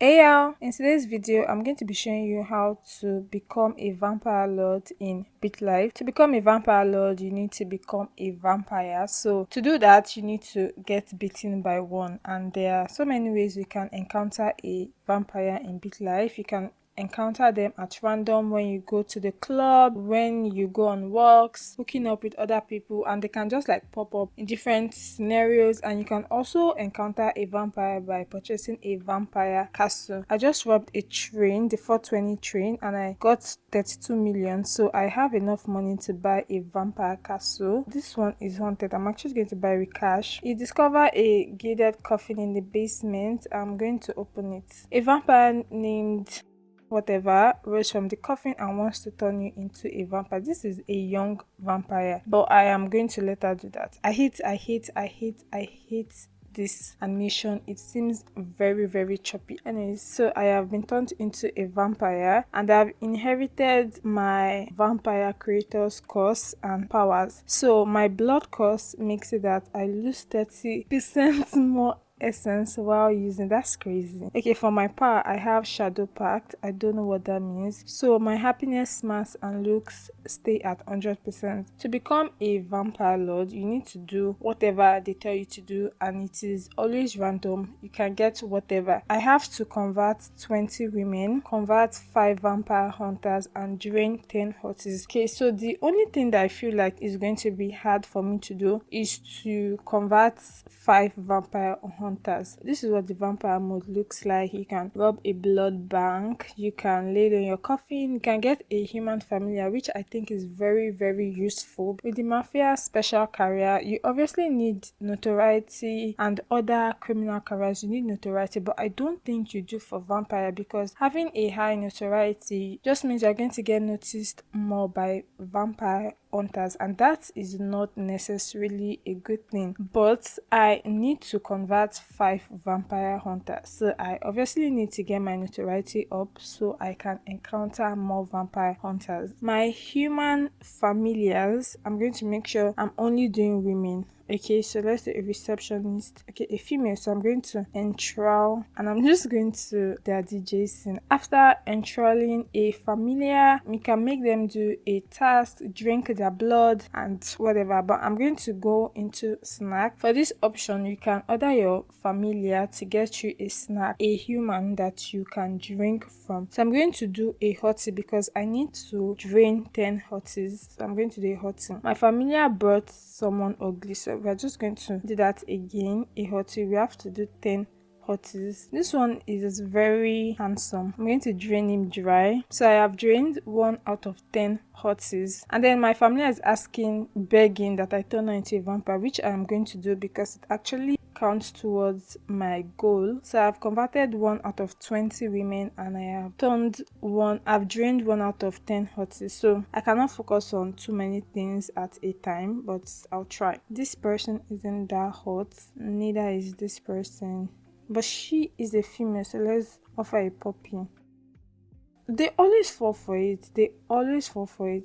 Hey y'all, in today's video, I'm going to be showing you how to become a vampire lord in BITLIFE. To become a vampire lord, you need to become a vampire. So to do that, you need to get bitten by one. And there are so many ways you can encounter a vampire in BITLIFE. You can encounter them at random when you go to the club, when you go on walks, hooking up with other people, and they can just like pop up in different scenarios. And you can also encounter a vampire by purchasing a vampire castle. I just robbed a train, the 420 train, and I got 32 million, so I have enough money to buy a vampire castle. This one is haunted. I'm actually going to buy with cash. You discover a gated coffin in the basement. I'm going to open it. A vampire named whatever rose from the coffin and wants to turn you into a vampire. This is a young vampire, but I am going to let her do that. I hate this animation. It seems very choppy. Anyways, so I have been turned into a vampire and I've inherited my vampire creators curse and powers. So my blood curse makes it that I lose 30% more essence while using. That's crazy. Okay, for my power I have shadow pact. I don't know what that means. So my happiness, mass and looks stay at 100%. To become a vampire lord, you need to do whatever they tell you to do, and it is always random. You can get whatever. I have to convert 20 women, convert 5 vampire hunters and drain 10 horses. Okay, so the only thing that I feel like is going to be hard for me to do is to convert 5 vampire hunters. This is what the vampire mode looks like. You can rob a blood bank, you can lay in your coffin, you can get a human familiar, which I think is very useful. With the mafia special career, you obviously need notoriety and other criminal careers. You need notoriety, but I don't think you do for vampire, because having a high notoriety just means you're going to get noticed more by vampire hunters, and that is not necessarily a good thing. But I need to convert 5 vampire hunters, so I obviously need to get my notoriety up so I can encounter more vampire hunters. My human familiars, I'm going to make sure I'm only doing women. Okay, so let's say a receptionist, okay, a female. So I'm going to enthrall and I'm just going to their DJ scene. After enthralling a familiar, we can make them do a task, drink their blood and whatever. But I'm going to go into snack. For this option, you can order your familiar to get you a snack, a human that you can drink from. So I'm going to do a hottie because I need to drain 10 hotties. So I'm going to do a hottie. My familiar brought someone ugly, so we're just going to do that again. A hottie, we have to do 10 hotties. This one is very handsome. I'm going to drain him dry. So I have drained 1 out of 10 hotties, and then my family is asking, begging that I turn her into a vampire, which I am going to do because it actually counts towards my goal. So I've converted 1 out of 20 women and I have I've drained 1 out of 10 hotties. So I cannot focus on too many things at a time, but I'll try. This person isn't that hot, neither is this person, but she is a female, so let's offer a puppy. They always fall for it.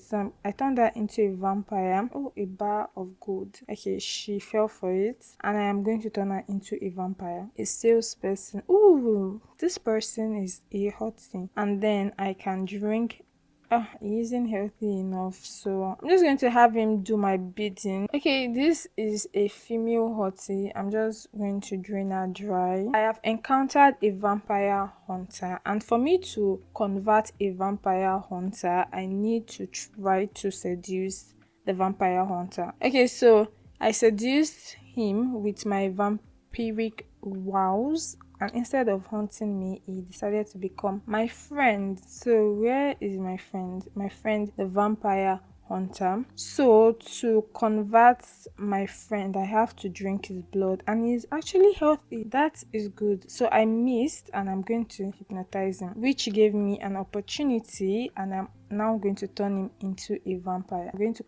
So I turned her into a vampire. Oh, a bar of gold. Okay, she fell for it. And I am going to turn her into a vampire. A salesperson. Ooh, this person is a hot thing. And then I can drink. He isn't healthy enough, so I'm just going to have him do my bidding. Okay, this is a female hottie. I'm just going to drain her dry. I have encountered a vampire hunter, and for me to convert a vampire hunter, I need to try to seduce the vampire hunter. Okay, so I seduced him with my vampiric wows, and instead of hunting me, he decided to become my friend. So where is my friend? My friend, the vampire hunter. So to convert my friend, I have to drink his blood, and he's actually healthy. That is good. So I missed, and I'm going to hypnotize him, which gave me an opportunity, and I'm now going to turn him into a vampire. I'm going to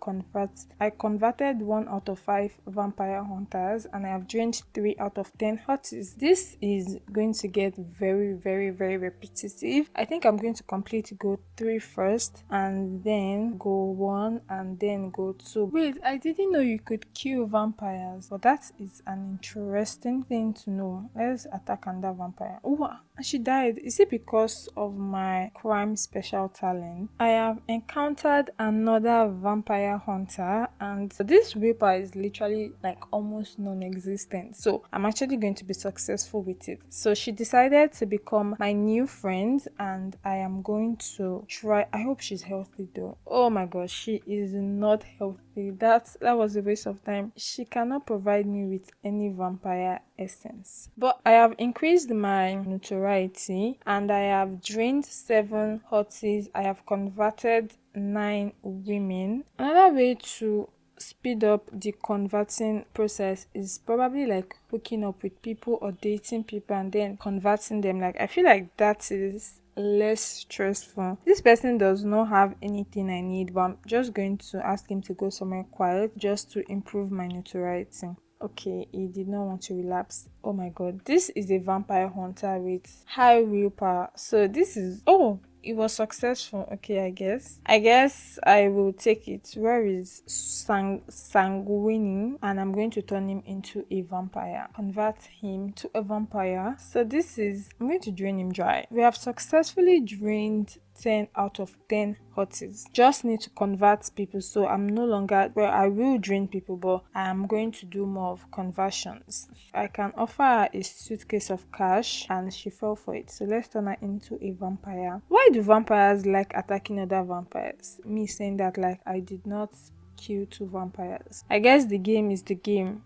I converted 1 out of 5 vampire hunters, and I have drained 3 out of 10 hotties. This is going to get very, very, very repetitive. I think I'm going to complete go 3 first, and then go 1, and then go 2. Wait, I didn't know you could kill vampires, but that is an interesting thing to know. Let's attack another vampire. Oh, she died. Is it because of my crime special talent? I have encountered another vampire hunter, and this Reaper is literally like almost non-existent, so I'm actually going to be successful with it. So she decided to become my new friend, and I am going to try. I hope she's healthy though. Oh my gosh, she is not healthy. That was a waste of time. She cannot provide me with any vampire essence, but I have increased my notoriety, and I have drained 7 hotties. I have converted 9 women. Another way to speed up the converting process is probably like hooking up with people or dating people and then converting them. Like, I feel like that is less stressful. This person does not have anything I need, but I'm just going to ask him to go somewhere quiet just to improve my notoriety. Okay, he did not want to relapse. Oh my god, this is a vampire hunter with high willpower. So this is, oh, it was successful. Okay, I guess I will take it. Where is Sanguini? And I'm going to turn him into a vampire. Convert him to a vampire. So this is, I'm going to drain him dry. We have successfully drained 10 out of 10 hotties. Just need to convert people, so I'm no longer, well, I will drain people, but I am going to do more of conversions. I can offer her a suitcase of cash, and she fell for it. So let's turn her into a vampire. Why do vampires like attacking other vampires? Me saying that like I did not kill 2 vampires. I guess the game is the game.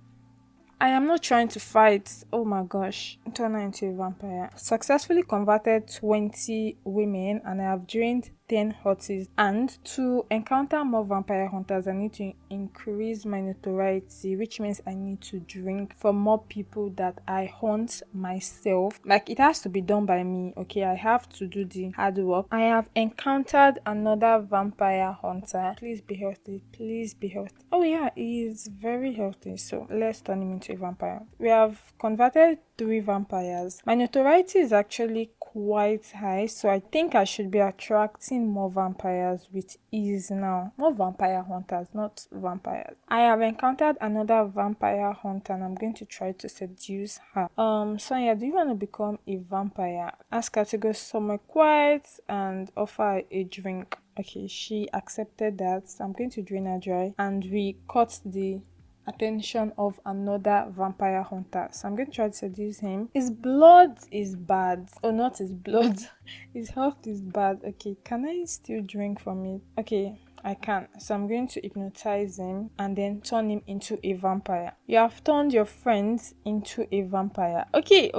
I am not trying to fight. Oh my gosh. Turn her into a vampire. Successfully converted 20 women, and I have drained 10 hotties. And to encounter more vampire hunters, I need to increase my notoriety, which means I need to drink from more people that I hunt myself. Like, it has to be done by me, okay? I have to do the hard work. I have encountered another vampire hunter. Please be healthy. Please be healthy. Oh yeah, he is very healthy. So let's turn him into a vampire. We have converted 3 vampires. My notoriety is actually quite high, so I think I should be attracting more vampires with ease now. More vampire hunters, not vampires. I have encountered another vampire hunter, and I'm going to try to seduce her. Sonia, do you want to become a vampire? Ask her to go somewhere quiet and offer her a drink. Okay, she accepted that, so I'm going to drain her dry, and we caught the attention of another vampire hunter. So I'm going to try to seduce him. His blood is bad. Oh, not his blood. His health is bad. Okay, can I still drink from it? Okay, I can. So I'm going to hypnotize him and then turn him into a vampire. You have turned your friends into a vampire. Okay.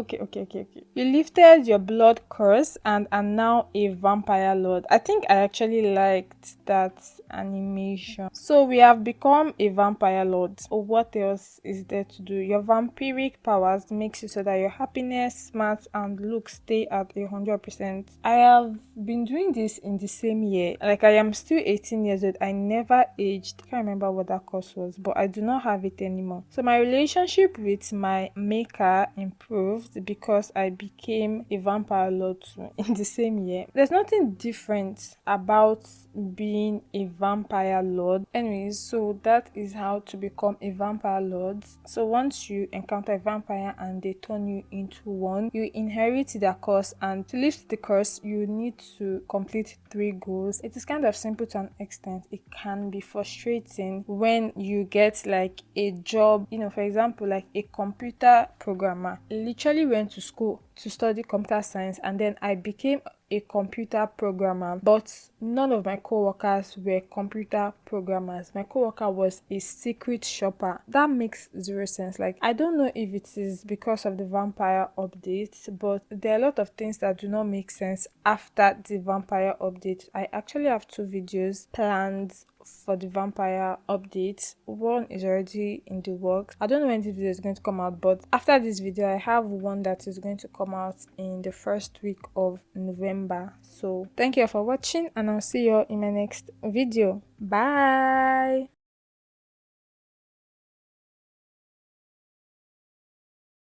You lifted your blood curse and are now a vampire lord. I think I actually liked that animation. So we have become a vampire lord. Oh, what else is there to do? Your vampiric powers makes it so that your happiness, smart, and looks stay at 100%. I have been doing this in the same year. Like, I am still 18 years old. I never aged. I can't remember what that course was, but I do not have it anymore. So my relationship with my maker improved because I became a vampire lord too in the same year. There's nothing different about being a vampire lord. Anyways, so that is how to become a vampire lord. So once you encounter a vampire and they turn you into one, you inherit their curse, and to lift the curse you need to complete 3 goals. It is kind of simple to an extent. It can be frustrating when you get like a job, for example, like a computer programmer. I literally went to school to study computer science, and then I became a computer programmer, but none of my co-workers were computer programmers. My co-worker was a secret shopper. That makes 0 sense. Like, I don't know if it is because of the vampire update, but there are a lot of things that do not make sense after the vampire update. I actually have 2 videos planned for the vampire updates. One is already in the works. I don't know when this video is going to come out, but after this video I have one that is going to come out in the first week of November. So thank you for watching, and I'll see you in my next video. Bye.